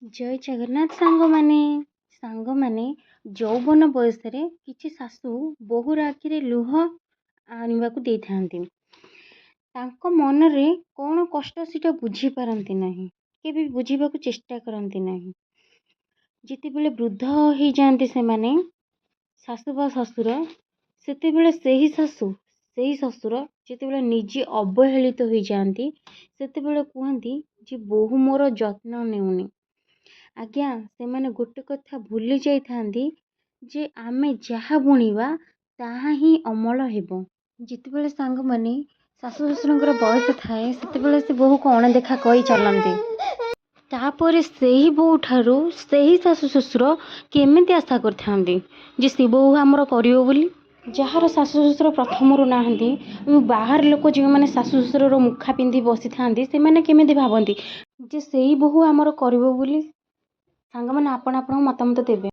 ଜୟ ଜଗନ୍ନାଥ ସାଙ୍ଗମାନେ ଯୌବନ ବୟସରେ କିଛି ଶାଶୁ ବୋହୂର ଆଖିରେ ଲୁହ ଆଣିବାକୁ ଦେଇଥାନ୍ତି। ତାଙ୍କ ମନରେ କ'ଣ କଷ୍ଟ ସେଟା ବୁଝିପାରନ୍ତି ନାହିଁ, କେବେ ବୁଝିବାକୁ ଚେଷ୍ଟା କରନ୍ତି ନାହିଁ। ଯେତେବେଳେ ବୃଦ୍ଧ ହେଇଯାଆନ୍ତି ସେମାନେ ଶାଶୁ ବା ଶ୍ୱଶୁର, ସେତେବେଳେ ସେହି ଶ୍ୱଶୁର ଯେତେବେଳେ ନିଜେ ଅବହେଳିତ ହୋଇଯାଆନ୍ତି ସେତେବେଳେ କୁହନ୍ତି ଯେ ବୋହୂ ମୋର ଯତ୍ନ ନେଉନି। ଆଜ୍ଞା, ସେମାନେ ଗୋଟେ କଥା ଭୁଲି ଯାଇଥାନ୍ତି ଯେ ଆମେ ଯାହା ବୁଣିବା ତାହା ହିଁ ଅମଳ ହେବ। ଯେତେବେଳେ ସାଙ୍ଗମାନେ ଶାଶୁ ଶ୍ୱଶୁରଙ୍କର ବୟସ ଥାଏ ସେତେବେଳେ ସେ ବୋହୂକୁ ଅଣଦେଖା କରି ଚାଲନ୍ତି। ତାପରେ ସେହି ବୋହୂ ଠାରୁ ସେହି ଶାଶୁ ଶ୍ୱଶୁର କେମିତି ଆଶା କରିଥାନ୍ତି ଯେ ସେ ବୋହୂ ଆମର କରିବ ବୋଲି। ଯାହାର ଶାଶୁ ଶ୍ୱଶୁର ପ୍ରଥମରୁ ନାହାନ୍ତି, ବାହାର ଲୋକ ଯେଉଁମାନେ ଶାଶୁ ଶ୍ୱଶୁରର ମୁଖା ପିନ୍ଧି ବସିଥାନ୍ତି ସେମାନେ କେମିତି ଭାବନ୍ତି ଯେ ସେଇ ବୋହୂ ଆମର କରିବ ବୋଲି। ସାଙ୍ଗମାନେ ଆପଣ ଆପଣଙ୍କ ମତାମତ ଦେବେ।